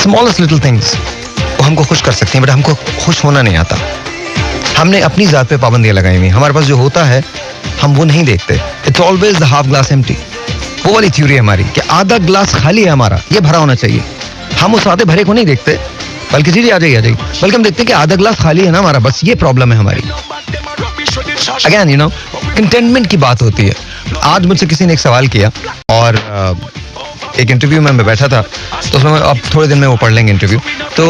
Smallest little things वो हमको खुश कर सकती हैं, बट हमको खुश होना नहीं आता. हमने अपनी जात पे पाबंदियां लगाई हुई. हमारे पास जो होता है हम वो नहीं देखते. It's always the half glass empty. वो वाली थ्योरी है हमारी कि आधा ग्लास खाली है हमारा, ये भरा होना चाहिए. हम उस आधे भरे को नहीं देखते, बल्कि जी आ जाइए, बल्कि हम देखते हैं कि आधा ग्लास खाली है ना हमारा, बस ये प्रॉब्लम है हमारी. अगेन यू नो, कंटेंटमेंट की बात होती है. आज मुझसे किसी ने एक सवाल किया और एक इंटरव्यू में मैं बैठा था, तो उसमें अब थोड़े दिन में वो पढ़ लेंगे इंटरव्यू. तो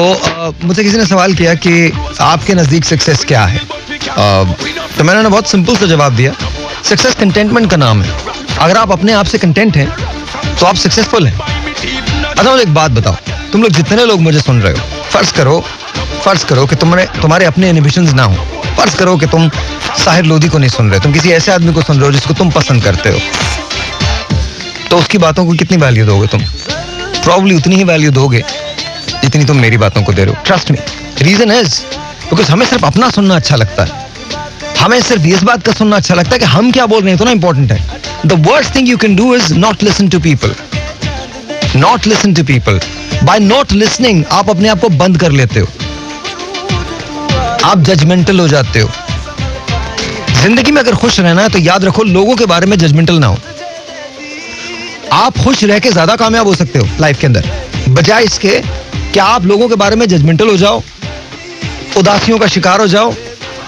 मुझसे किसी ने सवाल किया कि आपके नज़दीक सक्सेस क्या है. तो मैंने बहुत सिंपल सा जवाब दिया, सक्सेस कंटेंटमेंट का नाम है. अगर आप अपने आप से कंटेंट हैं तो आप सक्सेसफुल हैं. अच्छा मुझे एक बात बताओ, तुम लोग जितने लोग मुझे सुन रहे हो, फर्ज करो कि तुम्हारे अपने इनहिबिशंस ना हो. फर्ज करो कि तुम साहिर लोधी को नहीं सुन रहे, तुम किसी ऐसे आदमी को सुन रहे हो जिसको तुम पसंद करते हो. तो उसकी बातों को कितनी वैल्यू दोगे तुम? प्रॉब्ली उतनी ही वैल्यू दोगे जितनी तुम मेरी बातों को दे रहे हो. Trust me. Reason is because हमें सिर्फ अपना सुनना अच्छा लगता है. हमें सिर्फ इस बात का सुनना अच्छा लगता है कि हम क्या बोल रहे हैं, तो ना इंपॉर्टेंट है. The worst thing you can do is not listen to people. Not listen to people. By not listening आप अपने आप को बंद कर लेते हो. आप जजमेंटल हो जाते हो. जिंदगी में अगर खुश रहना है तो याद रखो, लोगों के बारे में जजमेंटल ना हो. आप खुश रह के ज्यादा कामयाब हो सकते हो लाइफ के अंदर, बजाय इसके कि आप लोगों के बारे में जजमेंटल हो जाओ, उदासियों का शिकार हो जाओ,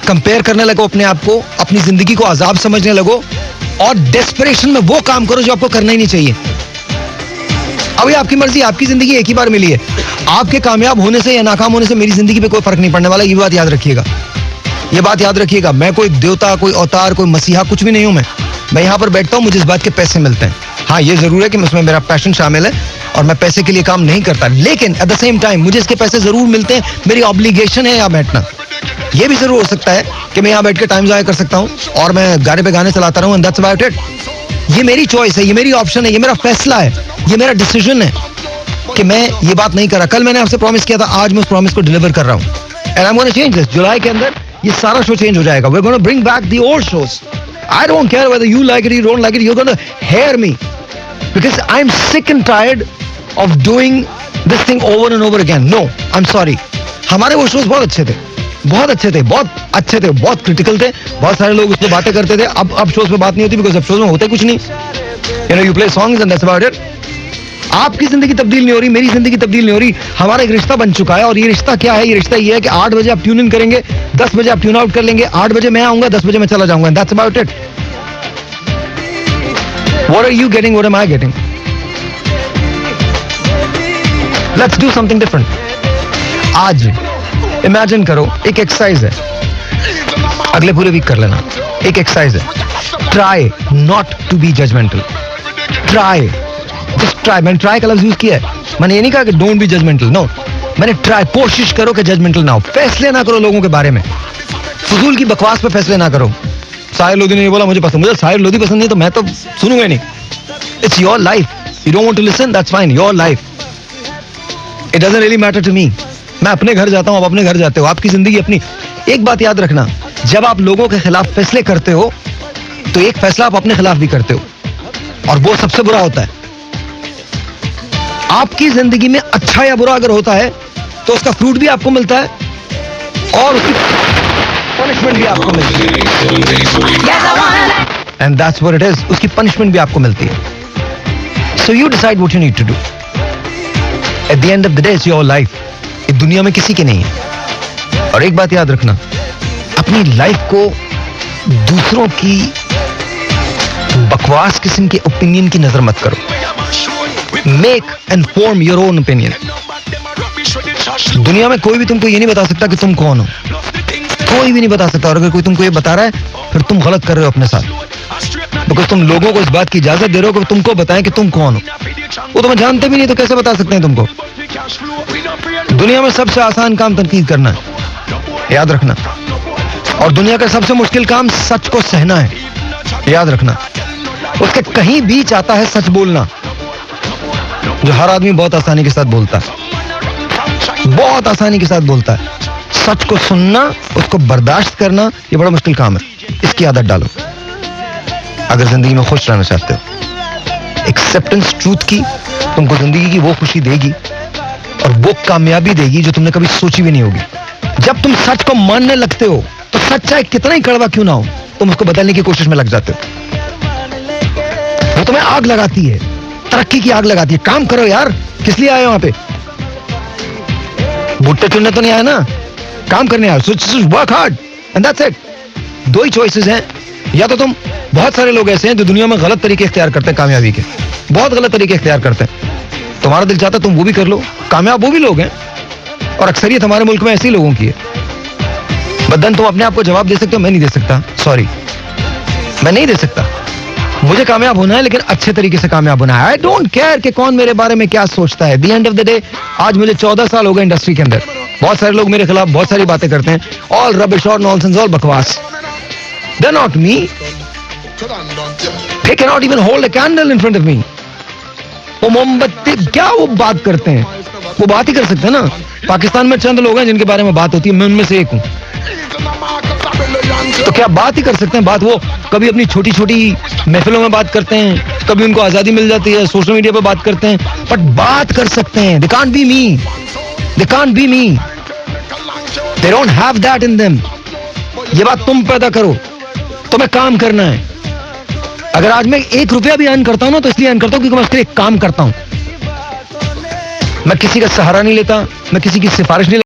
कंपेयर करने लगो अपने आप को, अपनी जिंदगी को अजाब समझने लगो और डेस्परेशन में वो काम करो जो आपको करना ही नहीं चाहिए. अभी आपकी मर्जी, आपकी जिंदगी एक ही बार मिली है. आपके कामयाब होने से या नाकाम होने से मेरी जिंदगी पे कोई फर्क नहीं पड़ने वाला. ये बात याद रखिएगा, ये बात याद रखिएगा. मैं कोई देवता, कोई अवतार, कोई मसीहा कुछ भी नहीं हूं. मैं यहाँ पर बैठता हूँ, मुझे इस बात के पैसे मिलते हैं. हाँ, ये जरूर है कि उसमें मेरा पैशन शामिल है और मैं पैसे के लिए काम नहीं करता, लेकिन एट द सेम टाइम मुझे इसके पैसे जरूर मिलते हैं. मेरी ऑब्लिगेशन है यहाँ बैठना. ये भी जरूर हो सकता है कि मैं यहाँ बैठ के टाइम जाया कर सकता हूँ और मैं गाने पे गाने चलाता रहूँ, एंड दैट्स अबाउट इट. ये मेरी चॉइस है, ये मेरी ऑप्शन है, ये मेरा फैसला है, ये मेरा डिसीजन है कि मैं ये बात नहीं कर रहा. कल मैंने आपसे प्रॉमिस किया था, आज मैं उस प्रॉमिस को डिलीवर कर रहा हूँ. And I am gonna change this. जुलाई के अंदर ये सारा शो चेंज हो जाएगा. We are gonna bring back the old shows. I don't care whether you like it or you don't like it. You're going to hear me because I'm sick and tired of doing this thing over and over again. No, I'm sorry. हमारे वो shows बहुत अच्छे थे, बहुत अच्छे थे, बहुत critical थे. बहुत सारे लोग उस पर बातें करते थे. अब शोज पे बात नहीं होती बिकॉज अब शोज में होता कुछ नहीं. You know, you play songs and that's about it. आपकी जिंदगी तब्दील नहीं हो रही, मेरी जिंदगी तब्दील नहीं हो रही. हमारा एक रिश्ता बन चुका है और ये रिश्ता क्या है? ये रिश्ता ये है कि 8 बजे आप ट्यून इन करेंगे, 10 बजे आप ट्यून आउट कर लेंगे, 8 बजे मैं आऊंगा, 10 बजे मैं चला जाऊंगा. That's about it. What are you getting? What am I getting? Let's do something different. आज इमेजिन करो, एक एक्सरसाइज है, अगले पूरे वीक कर लेना. एक एक्सरसाइज है, try not to be judgmental. Try, just try. मैंने ट्राई का लफ्ज यूज किया है, मैंने ये नहीं कहा कि डोंट बी जजमेंटल. नो, मैंने ट्राई, कोशिश करो कि जजमेंटल ना हो. फैसले ना करो लोगों के बारे में, फजूल की बकवास पे फैसले ना करो. साहिर लोधी ने ये बोला मुझे पसंद, मुझे साहिर लोधी पसंद नहीं तो मैं तो सुनूंगा नहीं. It's your life. You don't want to listen, that's fine. Your life. It doesn't really matter to me. मैं अपने घर जाता हूं, आप अपने घर जाते हो, आपकी जिंदगी अपनी. एक बात याद रखना, जब आप लोगों के खिलाफ फैसले करते हो तो एक फैसला आप अपने खिलाफ भी करते हो और वो सबसे बुरा होता है. आपकी जिंदगी में अच्छा या बुरा अगर होता है तो उसका फ्रूट भी आपको मिलता है और उसकी पनिशमेंट भी आपको मिलती है. And that's what it is. उसकी पनिशमेंट भी आपको मिलती है. So you decide what you need to do. At the end of the day it's your life. ये दुनिया में किसी की नहीं है. और एक बात याद रखना, अपनी लाइफ को दूसरों की बकवास किस्म के ओपिनियन की नजर मत करो. Make and form your own opinion. दुनिया में कोई भी तुमको ये नहीं बता सकता कि तुम कौन हो. कोई भी नहीं बता सकता. और अगर कोई तुमको ये बता रहा है फिर तुम गलत कर रहे हो अपने साथ, बिकॉज तुम लोगों को इस बात की इजाजत दे रहे हो कि तुमको बताएं कि तुम कौन हो. वो तुम्हें जानते भी नहीं तो कैसे बता सकते हैं तुमको. दुनिया में सबसे आसान काम तनकीद करना है, याद रखना. और दुनिया का सबसे मुश्किल काम सच को सहना है, याद रखना. उसके कहीं बीच आता है सच बोलना, जो हर आदमी बहुत आसानी के साथ बोलता है, बहुत आसानी के साथ बोलता है. सच को सुनना, उसको बर्दाश्त करना, ये बड़ा मुश्किल काम है. इसकी आदत डालो अगर जिंदगी में खुश रहना चाहते हो. एक्सेप्टेंस ट्रूथ की तुमको जिंदगी की वो खुशी देगी और वो कामयाबी देगी जो तुमने कभी सोची भी नहीं होगी। जब तुम सच को मानने लगते हो तो सच चाहे कितना ही कड़वा क्यों ना हो, तुम उसको बदलने की कोशिश में लग जाते हो। वो तुम्हें आग लगाती है, तरक्की की आग लगाती है। काम करो यार, किस लिए आए हो वहां पे? भुट्टे चुनने तो नहीं आए ना, काम करने आए। Work hard and that's it. दो ही चॉइसेस हैं, या तो तुम, बहुत सारे लोग ऐसे हैं जो दुनिया में गलत तरीके इख्तियार करते हैं कामयाबी के, बहुत गलत तरीके इख्तियार करते हैं। तुम्हारा दिल चाहता तुम वो भी कर लो, कामयाब वो भी लोग हैं, और अक्सरियत हमारे मुल्क में ऐसे ही लोगों की है। बदन तुम अपने आप को जवाब दे सकते हो, मैं नहीं दे सकता, सॉरी, मैं नहीं दे सकता। मुझे कामयाब होना है, लेकिन अच्छे तरीके से कामयाब होना है। आई डोंट केयर कि कौन मेरे बारे में क्या सोचता है। The end of the day, आज मुझे 14 साल हो गए इंडस्ट्री के अंदर। बहुत सारे लोग मेरे खिलाफ बहुत सारी बातें करते हैं, ऑल रबिश और नॉनसेंस, ऑल बकवास। They are not me, they can not even hold a candle in front of me. वो मोमबत्ती क्या वो बात करते हैं, वो बात ही कर सकते हैं ना। पाकिस्तान में चंद लोग हैं जिनके बारे में बात होती है, मैं उनमें से एक हूं। तो क्या बात ही कर सकते हैं? बात वो कभी अपनी छोटी छोटी महफिलों में बात करते हैं, कभी उनको आजादी मिल जाती है, सोशल मीडिया पे बात करते हैं, बट बात कर सकते हैं। They can't be me, they can't be me, they don't have that in them. ये बात तुम पैदा करो, तुम्हें काम करना है। अगर आज मैं 1 रुपया भी अर्न करता हूं ना, तो इसलिए अर्न करता हूं क्योंकि मैं उसके लिए काम करता हूं। मैं किसी का सहारा नहीं लेता, मैं किसी की सिफारिश नहीं